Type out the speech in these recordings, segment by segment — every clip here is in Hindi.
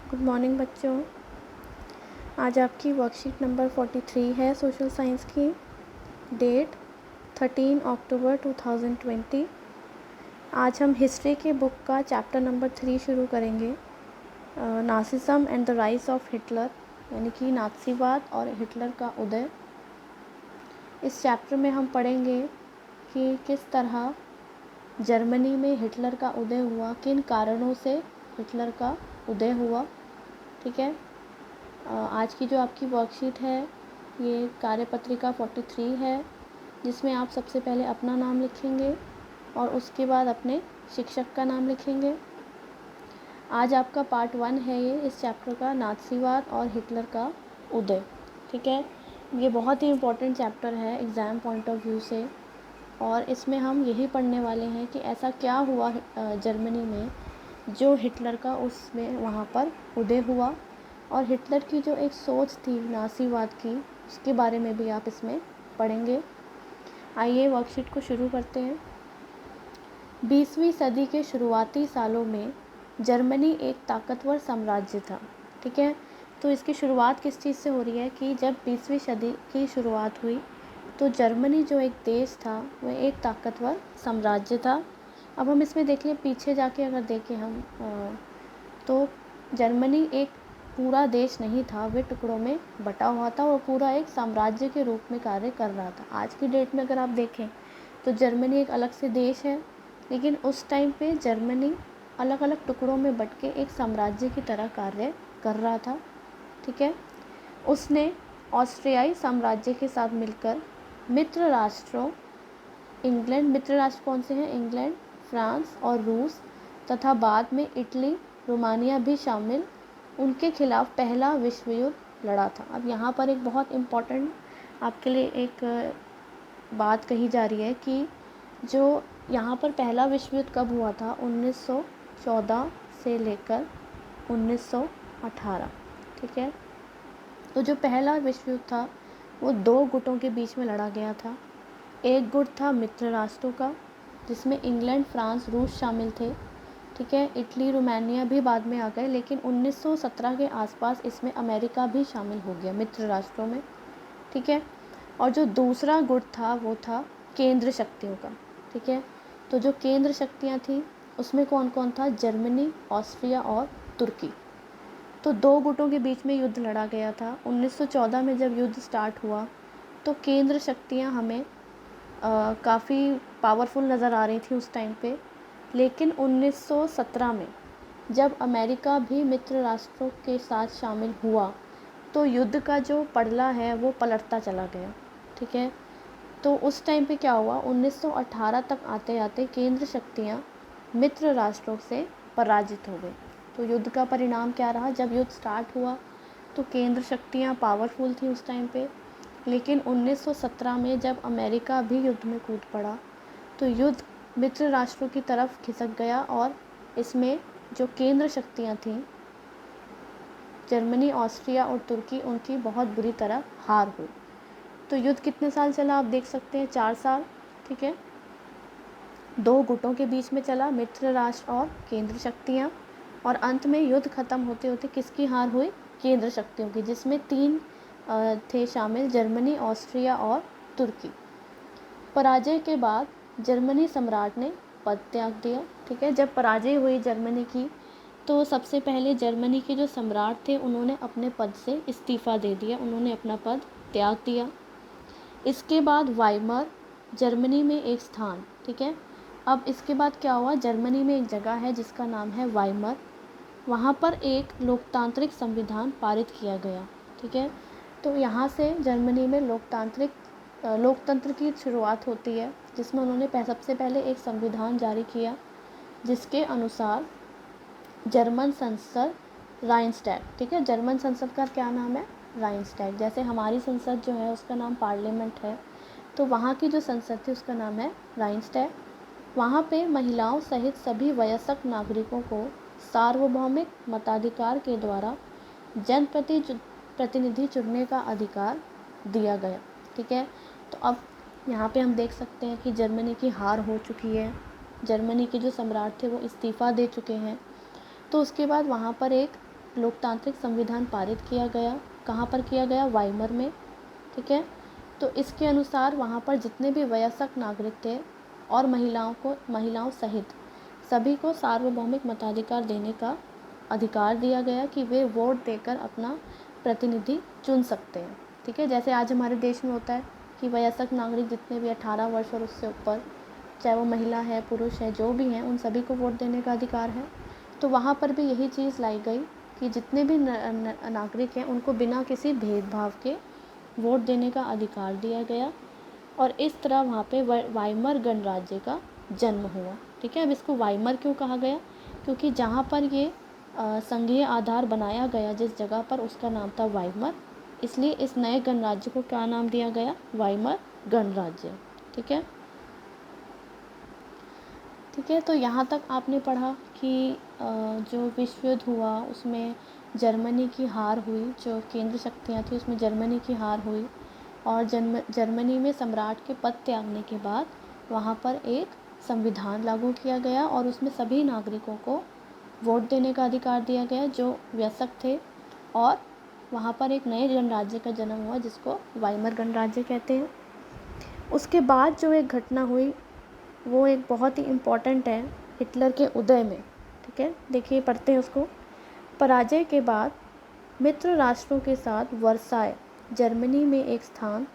गुड मॉर्निंग बच्चों। आज आपकी वर्कशीट नंबर 43 है सोशल साइंस की। डेट 13 अक्टूबर 2020। आज हम हिस्ट्री की बुक का चैप्टर नंबर 3 शुरू करेंगे। Nazism and the rise of Hitler, यानी कि नाज़ीवाद और हिटलर का उदय। इस चैप्टर में हम पढ़ेंगे कि किस तरह जर्मनी में हिटलर का उदय हुआ, किन कारणों से हिटलर का उदय हुआ। ठीक है। आज की जो आपकी वर्कशीट है ये कार्यपत्रिका 43 है, जिसमें आप सबसे पहले अपना नाम लिखेंगे और उसके बाद अपने शिक्षक का नाम लिखेंगे। आज आपका पार्ट 1 है ये इस चैप्टर का, नाज़ीवाद और हिटलर का उदय। ठीक है। ये बहुत ही इम्पोर्टेंट चैप्टर है एग्ज़ाम पॉइंट ऑफ व्यू से, और इसमें हम यही पढ़ने वाले हैं कि ऐसा क्या हुआ जर्मनी में जो हिटलर का उसमें वहाँ पर उदय हुआ, और हिटलर की जो एक सोच थी नाज़ीवाद की, उसके बारे में भी आप इसमें पढ़ेंगे। आइए वर्कशीट को शुरू करते हैं। 20वीं सदी के शुरुआती सालों में जर्मनी एक ताकतवर साम्राज्य था। ठीक है। तो इसकी शुरुआत किस चीज़ से हो रही है कि जब 20वीं सदी की शुरुआत हुई तो जर्मनी जो एक देश था वह एक ताकतवर साम्राज्य था। अब हम इसमें देखिए, पीछे जाके अगर देखें हम तो जर्मनी एक पूरा देश नहीं था, वे टुकड़ों में बटा हुआ था और पूरा एक साम्राज्य के रूप में कार्य कर रहा था। आज की डेट में अगर आप देखें तो जर्मनी एक अलग से देश है, लेकिन उस टाइम पे जर्मनी अलग अलग टुकड़ों में बट के एक साम्राज्य की तरह कार्य कर रहा था। ठीक है। उसने ऑस्ट्रियाई साम्राज्य के साथ मिलकर मित्र राष्ट्रों मित्र राष्ट्र कौन से हैं? इंग्लैंड, फ्रांस और रूस तथा बाद में इटली, रोमानिया भी शामिल, उनके खिलाफ पहला विश्व युद्ध लड़ा था। अब यहाँ पर एक बहुत इम्पॉर्टेंट आपके लिए एक बात कही जा रही है कि जो यहाँ पर पहला विश्व युद्ध कब हुआ था? 1914 से लेकर 1918। ठीक है। तो जो पहला विश्व युद्ध था वो दो गुटों के बीच में लड़ा गया था। एक गुट था मित्र राष्ट्रों का, जिसमें इंग्लैंड, फ्रांस, रूस शामिल थे। ठीक है। इटली, रोमानिया भी बाद में आ गए, लेकिन 1917 के आसपास इसमें अमेरिका भी शामिल हो गया मित्र राष्ट्रों में। ठीक है। और जो दूसरा गुट था वो था केंद्र शक्तियों का। ठीक है। तो जो केंद्र शक्तियाँ थीं उसमें कौन कौन था? जर्मनी, ऑस्ट्रिया और तुर्की। तो दो गुटों के बीच में युद्ध लड़ा गया था। 1914 में जब युद्ध स्टार्ट हुआ तो केंद्र शक्तियाँ हमें काफ़ी पावरफुल नज़र आ रही थी उस टाइम पे, लेकिन 1917 में जब अमेरिका भी मित्र राष्ट्रों के साथ शामिल हुआ तो युद्ध का जो पड़ला है वो पलटता चला गया। ठीक है। तो उस टाइम पे क्या हुआ? 1918 तक आते आते केंद्र शक्तियाँ मित्र राष्ट्रों से पराजित हो गई। तो युद्ध का परिणाम क्या रहा? जब युद्ध स्टार्ट हुआ तो केंद्र शक्तियाँ पावरफुल थी उस टाइम पे, लेकिन 1917 में जब अमेरिका भी युद्ध में कूद पड़ा तो युद्ध मित्र राष्ट्रों की तरफ खिसक गया, और इसमें जो केंद्र शक्तियाँ थीं जर्मनी, ऑस्ट्रिया और तुर्की, उनकी बहुत बुरी तरह हार हुई। तो युद्ध कितने साल चला? आप देख सकते हैं, 4 साल। ठीक है। दो गुटों के बीच में चला, मित्र राष्ट्र और केंद्र शक्तियाँ, और अंत में युद्ध खत्म होते होते किसकी हार हुई? केंद्र शक्तियों की, जिसमें 3 थे शामिल, जर्मनी, ऑस्ट्रिया और तुर्की। पराजय के बाद जर्मनी सम्राट ने पद त्याग दिया। ठीक है। जब पराजय हुई जर्मनी की तो सबसे पहले जर्मनी के जो सम्राट थे उन्होंने अपने पद से इस्तीफ़ा दे दिया, उन्होंने अपना पद त्याग दिया। इसके बाद वाइमर जर्मनी में एक स्थान। ठीक है। अब इसके बाद क्या हुआ? जर्मनी में एक जगह है जिसका नाम है वाइमर, वहाँ पर एक लोकतांत्रिक संविधान पारित किया गया। ठीक है। तो यहाँ से जर्मनी में लोकतंत्र की शुरुआत होती है, जिसमें उन्होंने सबसे पहले एक संविधान जारी किया, जिसके अनुसार जर्मन संसद राइंसटैग। ठीक है। जर्मन संसद का क्या नाम है? राइंसटैग। जैसे हमारी संसद जो है उसका नाम पार्लियामेंट है, तो वहाँ की जो संसद थी उसका नाम है राइंसटैग। वहाँ पे महिलाओं सहित सभी वयस्क नागरिकों को सार्वभौमिक मताधिकार के द्वारा जनप्रतिनिधि चुनने का अधिकार दिया गया। ठीक है। तो अब यहाँ पे हम देख सकते हैं कि जर्मनी की हार हो चुकी है, जर्मनी के जो सम्राट थे वो इस्तीफ़ा दे चुके हैं। तो उसके बाद वहाँ पर एक लोकतांत्रिक संविधान पारित किया गया। कहाँ पर किया गया? वाइमर में। ठीक है, तो इसके अनुसार वहाँ पर जितने भी वयस्क नागरिक थे और महिलाओं सहित सभी को सार्वभौमिक मताधिकार देने का अधिकार दिया गया कि वे वोट देकर अपना प्रतिनिधि चुन सकते हैं। ठीक है, जैसे आज हमारे देश में होता है कि वयस्क नागरिक जितने भी 18 वर्ष और उससे ऊपर, चाहे वो महिला है पुरुष है जो भी हैं, उन सभी को वोट देने का अधिकार है। तो वहाँ पर भी यही चीज़ लाई गई कि जितने भी नागरिक हैं उनको बिना किसी भेदभाव के वोट देने का अधिकार दिया गया और इस तरह वहाँ पे वाइमर गणराज्य का जन्म हुआ। ठीक है, अब इसको वाइमर क्यों कहा गया? क्योंकि जहाँ पर ये संघीय आधार बनाया गया जिस जगह पर, उसका नाम था वाइमर, इसलिए इस नए गणराज्य को क्या नाम दिया गया? वाइमर गणराज्य। ठीक है, ठीक है, तो यहाँ तक आपने पढ़ा कि जो विश्व युद्ध हुआ उसमें जर्मनी की हार हुई, जो केंद्र शक्तियाँ थी उसमें जर्मनी की हार हुई और जर्मनी में सम्राट के पद त्यागने के बाद वहाँ पर एक संविधान लागू किया गया और उसमें सभी नागरिकों को वोट देने का अधिकार दिया गया जो वयस्क थे और वहाँ पर एक नए गणराज्य का जन्म हुआ जिसको वाइमर गणराज्य कहते हैं। उसके बाद जो एक घटना हुई वो एक बहुत ही इम्पॉर्टेंट है, हिटलर के उदय में। ठीक है, देखिए पढ़ते हैं उसको। पराजय के बाद मित्र राष्ट्रों के साथ वर्साय जर्मनी में एक स्थान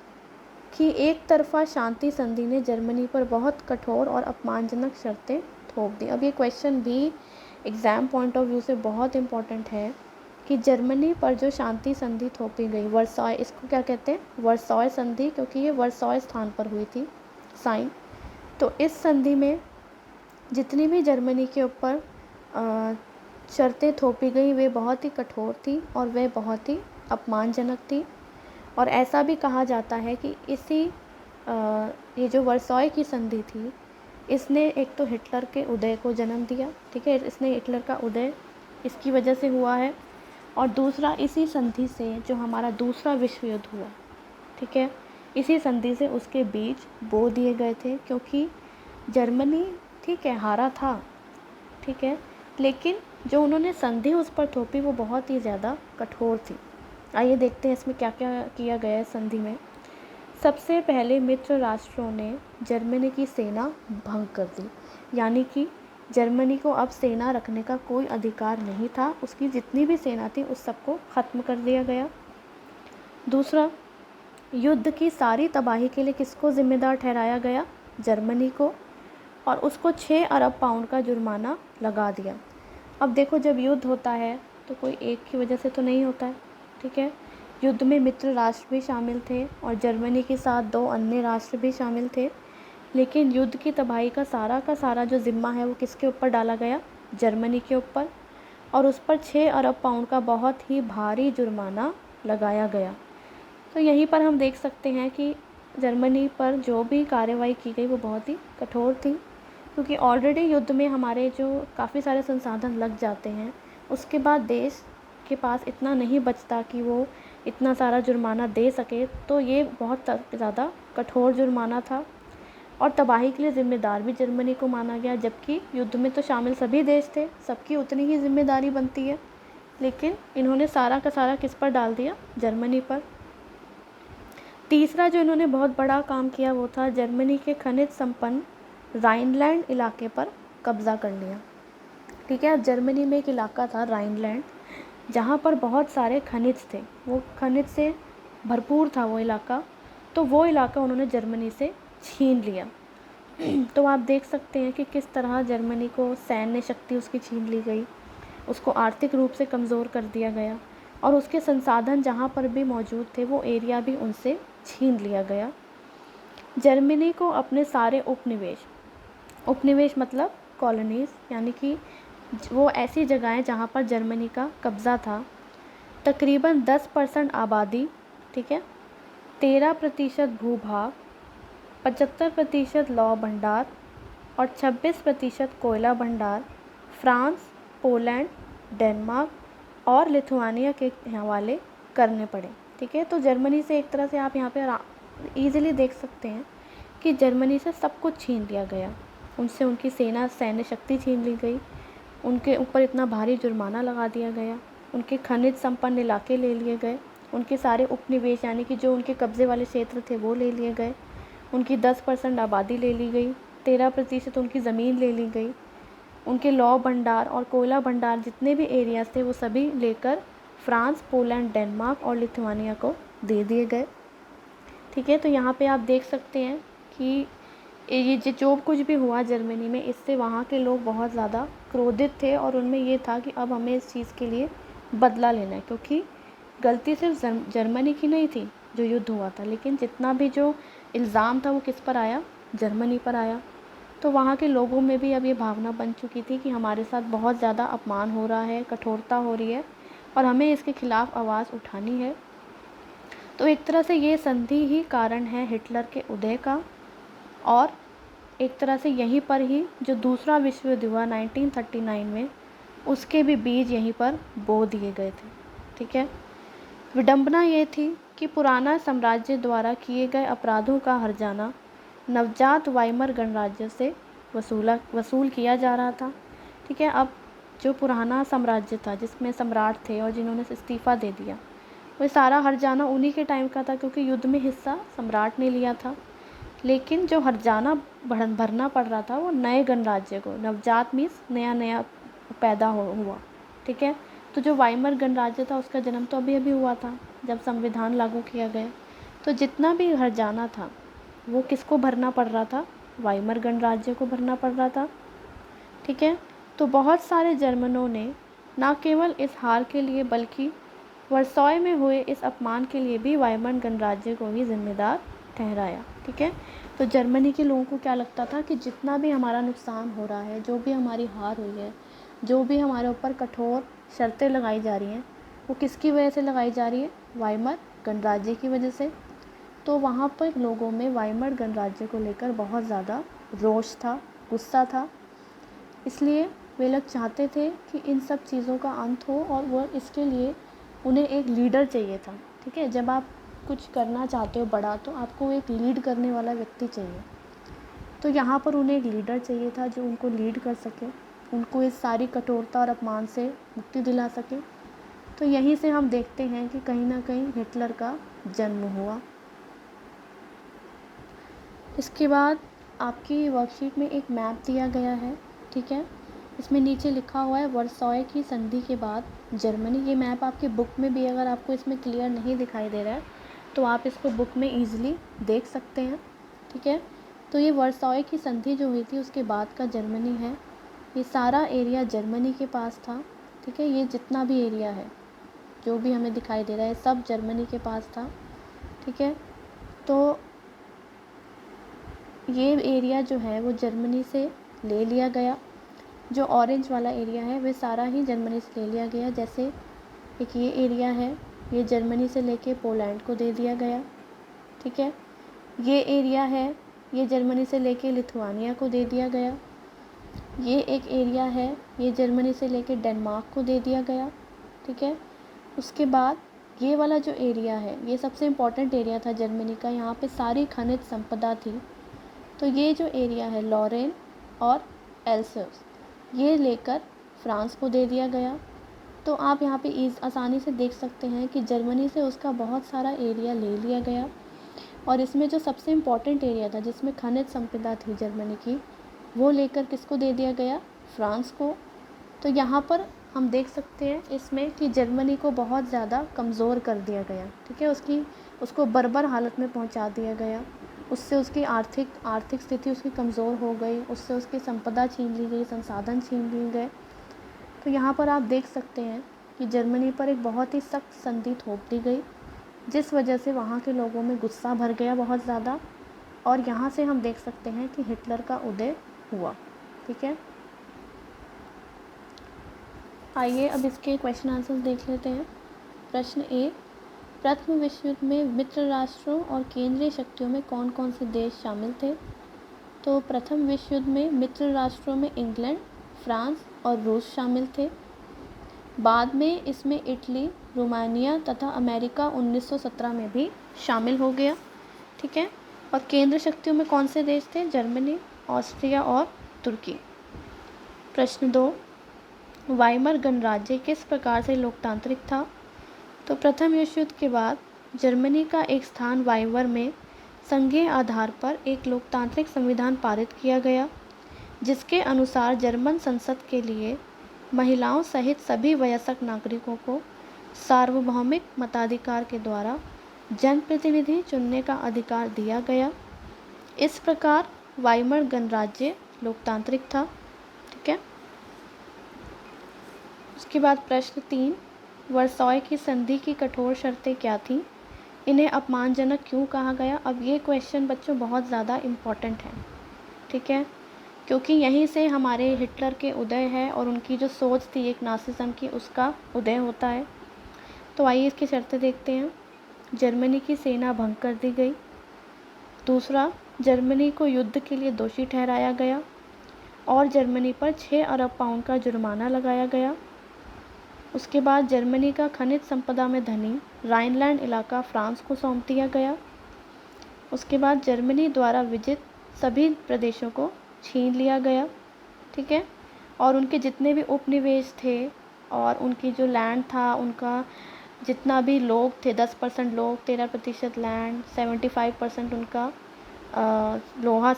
की एक तरफा शांति संधि ने जर्मनी पर बहुत कठोर और अपमानजनक शर्तें थोप दी। अब ये क्वेश्चन भी एग्ज़ाम पॉइंट ऑफ व्यू से बहुत इम्पॉर्टेंट है कि जर्मनी पर जो शांति संधि थोपी गई, वर्साय, इसको क्या कहते हैं? वर्साय संधि, क्योंकि ये वर्साय स्थान पर हुई थी साइन। तो इस संधि में जितनी भी जर्मनी के ऊपर शर्तें थोपी गई वे बहुत ही कठोर थी और वे बहुत ही अपमानजनक थी और ऐसा भी कहा जाता है कि ये जो वर्साय की संधि थी इसने एक तो हिटलर के उदय को जन्म दिया। ठीक है, इसने हिटलर का उदय इसकी वजह से हुआ है और दूसरा इसी संधि से जो हमारा दूसरा विश्व युद्ध हुआ, ठीक है, इसी संधि से उसके बीज बो दिए गए थे क्योंकि जर्मनी, ठीक है, हारा था, ठीक है, लेकिन जो उन्होंने संधि उस पर थोपी वो बहुत ही ज़्यादा कठोर थी। आइए देखते हैं इसमें क्या क्या किया गया है संधि में। सबसे पहले मित्र राष्ट्रों ने जर्मनी की सेना भंग कर दी, यानी कि जर्मनी को अब सेना रखने का कोई अधिकार नहीं था, उसकी जितनी भी सेना थी उस सबको ख़त्म कर दिया गया। दूसरा, युद्ध की सारी तबाही के लिए किसको ज़िम्मेदार ठहराया गया? जर्मनी को, और उसको 6 अरब पाउंड का जुर्माना लगा दिया। अब देखो, जब युद्ध होता है तो कोई एक की वजह से तो नहीं होता है, ठीक है, युद्ध में मित्र राष्ट्र भी शामिल थे और जर्मनी के साथ 2 अन्य राष्ट्र भी शामिल थे, लेकिन युद्ध की तबाही का सारा जो ज़िम्मा है वो किसके ऊपर डाला गया? जर्मनी के ऊपर, और उस पर 6 अरब पाउंड का बहुत ही भारी जुर्माना लगाया गया। तो यहीं पर हम देख सकते हैं कि जर्मनी पर जो भी कार्रवाई की गई वो बहुत ही कठोर थी, क्योंकि ऑलरेडी युद्ध में हमारे जो काफ़ी सारे संसाधन लग जाते हैं, उसके बाद देश के पास इतना नहीं बचता कि वो इतना सारा जुर्माना दे सके, तो ये बहुत ज़्यादा कठोर जुर्माना था और तबाही के लिए ज़िम्मेदार भी जर्मनी को माना गया, जबकि युद्ध में तो शामिल सभी देश थे, सबकी उतनी ही जिम्मेदारी बनती है, लेकिन इन्होंने सारा का सारा किस पर डाल दिया? जर्मनी पर। तीसरा जो इन्होंने बहुत बड़ा काम किया वो था जर्मनी के खनिज संपन्न राइनलैंड इलाके पर कब्ज़ा कर लिया। ठीक है, जर्मनी में एक इलाका था राइनलैंड जहाँ पर बहुत सारे खनिज थे, वो खनिज से भरपूर था वो इलाका, तो वो इलाका उन्होंने जर्मनी से छीन लिया। तो आप देख सकते हैं कि किस तरह जर्मनी को सैन्य शक्ति उसकी छीन ली गई, उसको आर्थिक रूप से कमज़ोर कर दिया गया और उसके संसाधन जहाँ पर भी मौजूद थे वो एरिया भी उनसे छीन लिया गया। जर्मनी को अपने सारे उपनिवेश मतलब कॉलोनीज़, यानी कि वो ऐसी जगहें जहाँ पर जर्मनी का कब्ज़ा था, तकरीबन 10% आबादी, ठीक है, 13% भूभाग, 75% लौह भंडार और 26% कोयला भंडार फ्रांस, पोलैंड, डेनमार्क और लिथुआनिया के हवाले करने पड़े। ठीक है, तो जर्मनी से एक तरह से आप यहाँ पे ईज़िली देख सकते हैं कि जर्मनी से सब कुछ छीन लिया गया, उनसे उनकी सैन्य शक्ति छीन ली गई, उनके ऊपर इतना भारी जुर्माना लगा दिया गया, उनके खनिज संपन्न इलाके ले लिए गए, उनके सारे उपनिवेश यानी कि जो उनके कब्ज़े वाले क्षेत्र थे वो ले लिए गए, उनकी 10% आबादी ले ली गई, 13% उनकी ज़मीन ले ली गई, उनके लौह भंडार और कोयला भंडार जितने भी एरियाज़ थे वो सभी लेकर फ्रांस, पोलैंड, डेनमार्क और लिथुआनिया को दे दिए गए। ठीक है, तो यहाँ पे आप देख सकते हैं कि ये जो कुछ भी हुआ जर्मनी में, इससे वहाँ के लोग बहुत ज़्यादा क्रोधित थे और उनमें ये था कि अब हमें इस चीज़ के लिए बदला लेना है, क्योंकि गलती सिर्फ जर्मनी की नहीं थी जो युद्ध हुआ था, लेकिन जितना भी जो इल्ज़ाम था वो किस पर आया, जर्मनी पर आया। तो वहाँ के लोगों में भी अब ये भावना बन चुकी थी कि हमारे साथ बहुत ज़्यादा अपमान हो रहा है, कठोरता हो रही है और हमें इसके खिलाफ़ आवाज़ उठानी है। तो एक तरह से ये संधि ही कारण है हिटलर के उदय का, और एक तरह से यहीं पर ही जो दूसरा विश्व युद्ध हुआ 1939 में, उसके भी बीज यहीं पर बो दिए गए थे। ठीक है, विडंबना ये थी कि पुराना साम्राज्य द्वारा किए गए अपराधों का हर्जाना नवजात वाइमर गणराज्य से वसूल किया जा रहा था। ठीक है, अब जो पुराना साम्राज्य था जिसमें सम्राट थे और जिन्होंने इस्तीफ़ा दे दिया, वो सारा हर्जाना उन्हीं के टाइम का था, क्योंकि युद्ध में हिस्सा सम्राट ने लिया था। लेकिन जो हर्जाना भरना पड़ रहा था वो नए गणराज्य को, नवजात मीन्स नया नया पैदा हुआ। ठीक है, तो जो वाइमर गणराज्य था उसका जन्म तो अभी अभी हुआ था जब संविधान लागू किया गया। तो जितना भी हर्जाना था वो किसको भरना पड़ रहा था, वाइमर गणराज्य को भरना पड़ रहा था। ठीक है, तो बहुत सारे जर्मनों ने न केवल इस हार के लिए बल्कि वर्साय में हुए इस अपमान के लिए भी वाइमर गणराज्य को ही जिम्मेदार ठहराया। ठीक है, तो जर्मनी के लोगों को क्या लगता था कि जितना भी हमारा नुकसान हो रहा है, जो भी हमारी हार हुई है, जो भी हमारे ऊपर कठोर शर्तें लगाई जा रही हैं, वो किसकी वजह से लगाई जा रही है, वाइमर गणराज्य की वजह से। तो वहाँ पर लोगों में वाइमर गणराज्य को लेकर बहुत ज़्यादा रोष था, गुस्सा था, इसलिए वे लोग चाहते थे कि इन सब चीज़ों का अंत हो और वो इसके लिए उन्हें एक लीडर चाहिए था। ठीक है, जब आप कुछ करना चाहते हो बड़ा तो आपको एक लीड करने वाला व्यक्ति चाहिए। तो यहाँ पर उन्हें एक लीडर चाहिए था जो उनको लीड कर सके, उनको इस सारी कठोरता और अपमान से मुक्ति दिला सके। तो यहीं से हम देखते हैं कि कहीं ना कहीं हिटलर का जन्म हुआ। इसके बाद आपकी वर्कशीट में एक मैप दिया गया है। ठीक है, इसमें नीचे लिखा हुआ है वर्साय की संधि के बाद जर्मनी। ये मैप आपके बुक में भी, अगर आपको इसमें क्लियर नहीं दिखाई दे रहा है तो आप इसको बुक में ईजिली देख सकते हैं। ठीक है, तो ये वर्साय की संधि जो हुई थी उसके बाद का जर्मनी है। ये सारा एरिया जर्मनी के पास था। ठीक है, ये जितना भी एरिया है जो भी हमें दिखाई दे रहा है सब जर्मनी के पास था। ठीक है, तो ये एरिया जो है वो जर्मनी से ले लिया गया। जो ऑरेंज वाला एरिया है वे सारा ही जर्मनी से ले लिया गया। जैसे एक ये एरिया है, ये जर्मनी से लेके पोलैंड को दे दिया गया। ठीक है, ये एरिया है, ये जर्मनी से लेके लिथुआनिया को दे दिया गया। ये एक एरिया है, ये जर्मनी से लेके डेनमार्क को दे दिया गया। ठीक है, उसके बाद ये वाला जो एरिया है ये सबसे इम्पॉर्टेंट एरिया था जर्मनी का, यहाँ पे सारी खनिज संपदा थी। तो ये जो एरिया है लॉरेन और एल्सर्स, ये लेकर फ्रांस को दे दिया गया। तो आप यहाँ पे आसानी से देख सकते हैं कि जर्मनी से उसका बहुत सारा एरिया ले लिया गया, और इसमें जो सबसे इम्पॉर्टेंट एरिया था जिसमें खनिज संपदा थी जर्मनी की, वो लेकर किसको दे दिया गया, फ्रांस को। तो यहाँ पर हम देख सकते हैं इसमें कि जर्मनी को बहुत ज़्यादा कमज़ोर कर दिया गया। ठीक है, उसको बर्बर हालत में पहुँचा दिया गया। उससे उसकी आर्थिक स्थिति उसकी कमज़ोर हो गई, उससे उसकी संपदा छीन ली गई, संसाधन छीन लिए गए। तो यहाँ पर आप देख सकते हैं कि जर्मनी पर एक बहुत ही सख्त संधि थोप दी गई, जिस वजह से वहाँ के लोगों में गुस्सा भर गया बहुत ज़्यादा, और यहाँ से हम देख सकते हैं कि हिटलर का उदय हुआ। ठीक है, आइए अब इसके क्वेश्चन आंसर्स देख लेते हैं। प्रश्न 1, प्रथम विश्व युद्ध में मित्र राष्ट्रों और केंद्रीय शक्तियों में कौन कौन से देश शामिल थे। तो प्रथम विश्व युद्ध में मित्र राष्ट्रों में इंग्लैंड, फ्रांस और रूस शामिल थे। बाद में इसमें इटली, रोमानिया तथा अमेरिका 1917 में भी शामिल हो गया। ठीक है, और केंद्र शक्तियों में कौन से देश थे, जर्मनी, ऑस्ट्रिया और तुर्की। प्रश्न 2, वाइमर गणराज्य किस प्रकार से लोकतांत्रिक था? तो प्रथम विश्व युद्ध के बाद जर्मनी का एक स्थान वाइमर में संघीय आधार पर एक लोकतांत्रिक संविधान पारित किया गया, जिसके अनुसार जर्मन संसद के लिए महिलाओं सहित सभी वयस्क नागरिकों को सार्वभौमिक मताधिकार के द्वारा जनप्रतिनिधि चुनने का अधिकार दिया गया। इस प्रकार वाइमर गणराज्य लोकतांत्रिक था। ठीक है। उसके बाद प्रश्न 3, वर्साय की संधि की कठोर शर्तें क्या थीं? इन्हें अपमानजनक क्यों कहा गया? अब ये क्वेश्चन बच्चों बहुत ज़्यादा इम्पॉर्टेंट है। ठीक है, क्योंकि यहीं से हमारे हिटलर के उदय है और उनकी जो सोच थी एक नासिज्म की, उसका उदय होता है। तो आइए इसकी शर्तें देखते हैं। जर्मनी की सेना भंग कर दी गई। दूसरा, जर्मनी को युद्ध के लिए दोषी ठहराया गया और जर्मनी पर 6 अरब पाउंड का जुर्माना लगाया गया। उसके बाद जर्मनी का खनिज संपदा में धनी राइनलैंड इलाका फ्रांस को सौंप दिया गया। उसके बाद जर्मनी द्वारा विजित सभी प्रदेशों को छीन लिया गया। ठीक है, और उनके जितने भी उपनिवेश थे और उनकी जो लैंड था, उनका जितना भी लोग थे, 10% लोग, 13% लैंड, 75% उनका लोहा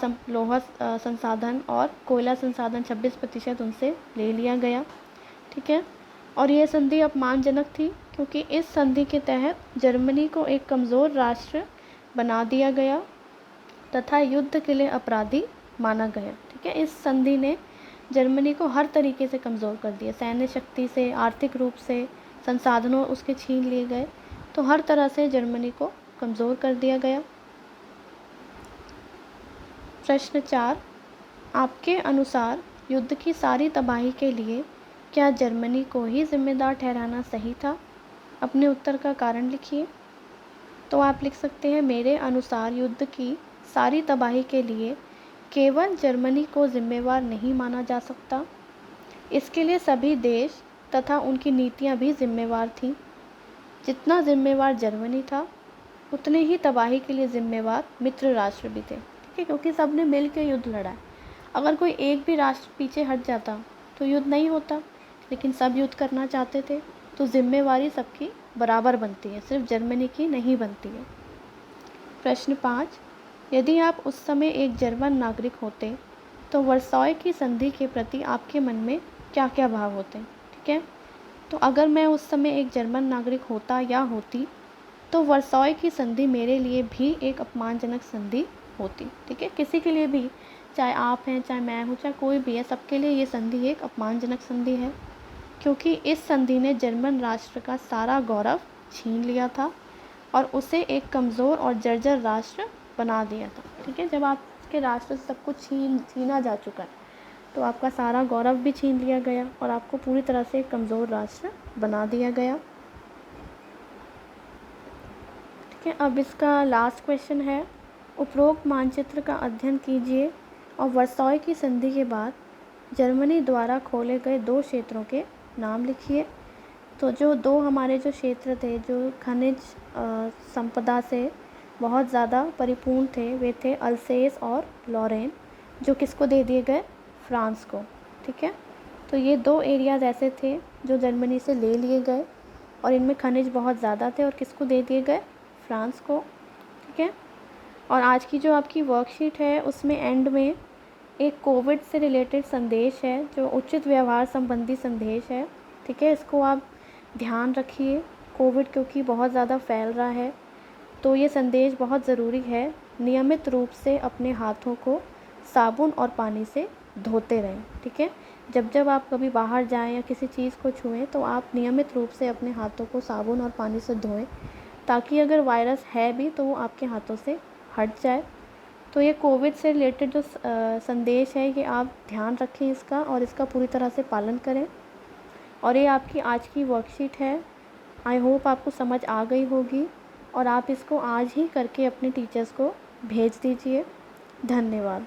संसाधन और कोयला संसाधन 26% उनसे ले लिया गया। ठीक है, और यह संधि अपमानजनक थी क्योंकि इस संधि के तहत जर्मनी को एक कमज़ोर राष्ट्र बना दिया गया तथा युद्ध के लिए अपराधी माना गया। ठीक है, इस संधि ने जर्मनी को हर तरीके से कमज़ोर कर दिया, सैन्य शक्ति से, आर्थिक रूप से, संसाधनों उसके छीन लिए गए, तो हर तरह से जर्मनी को कमज़ोर कर दिया गया। प्रश्न 4, आपके अनुसार युद्ध की सारी तबाही के लिए क्या जर्मनी को ही जिम्मेदार ठहराना सही था? अपने उत्तर का कारण लिखिए। तो आप लिख सकते हैं, मेरे अनुसार युद्ध की सारी तबाही के लिए केवल जर्मनी को जिम्मेवार नहीं माना जा सकता। इसके लिए सभी देश तथा उनकी नीतियां भी जिम्मेवार थीं। जितना जिम्मेवार जर्मनी था, उतने ही तबाही के लिए जिम्मेवार मित्र राष्ट्र भी थे। ठीक है, क्योंकि सब ने मिल के युद्ध लड़ा है। अगर कोई एक भी राष्ट्र पीछे हट जाता तो युद्ध नहीं होता, लेकिन सब युद्ध करना चाहते थे, तो जिम्मेवारी सबकी बराबर बनती है, सिर्फ जर्मनी की नहीं बनती है। प्रश्न 5, यदि आप उस समय एक जर्मन नागरिक होते तो वर्साय की संधि के प्रति आपके मन में क्या क्या भाव होते? ठीक है, तो अगर मैं उस समय एक जर्मन नागरिक होता या होती तो वर्साय की संधि मेरे लिए भी एक अपमानजनक संधि होती। ठीक है, किसी के लिए भी, चाहे आप हैं, चाहे मैं हूँ, चाहे कोई भी है, सबके लिए ये संधि एक अपमानजनक संधि है, क्योंकि इस संधि ने जर्मन राष्ट्र का सारा गौरव छीन लिया था और उसे एक कमज़ोर और जर्जर राष्ट्र बना दिया था। ठीक है, जब आपके राष्ट्र से सब कुछ छीना जा चुका है तो आपका सारा गौरव भी छीन लिया गया और आपको पूरी तरह से एक कमज़ोर राष्ट्र बना दिया गया। ठीक है, अब इसका लास्ट क्वेश्चन है, उपरोक्त मानचित्र का अध्ययन कीजिए और वर्साय की संधि के बाद जर्मनी द्वारा खोले गए 2 क्षेत्रों के नाम लिखिए। तो जो 2 हमारे जो क्षेत्र थे जो खनिज संपदा से बहुत ज़्यादा परिपूर्ण थे, वे थे अल्सेस और लॉरेन, जो किसको दे दिए गए? फ्रांस को। ठीक है, तो ये 2 एरियाज़ ऐसे थे जो जर्मनी से ले लिए गए और इनमें खनिज बहुत ज़्यादा थे और किसको दे दिए गए? फ्रांस को। ठीक है, और आज की जो आपकी वर्कशीट है उसमें एंड में एक कोविड से रिलेटेड संदेश है जो उचित व्यवहार संबंधी संदेश है। ठीक है, इसको आप ध्यान रखिए। कोविड क्योंकि बहुत ज़्यादा फैल रहा है तो ये संदेश बहुत ज़रूरी है। नियमित रूप से अपने हाथों को साबुन और पानी से धोते रहें। ठीक है, जब जब आप कभी बाहर जाएं या किसी चीज़ को छुएं तो आप नियमित रूप से अपने हाथों को साबुन और पानी से धोएं, ताकि अगर वायरस है भी तो वो आपके हाथों से हट जाए। तो ये कोविड से रिलेटेड जो संदेश है ये आप ध्यान रखें इसका और इसका पूरी तरह से पालन करें। और ये आपकी आज की वर्कशीट है। आई होप आपको समझ आ गई होगी और आप इसको आज ही करके अपने टीचर्स को भेज दीजिए। धन्यवाद।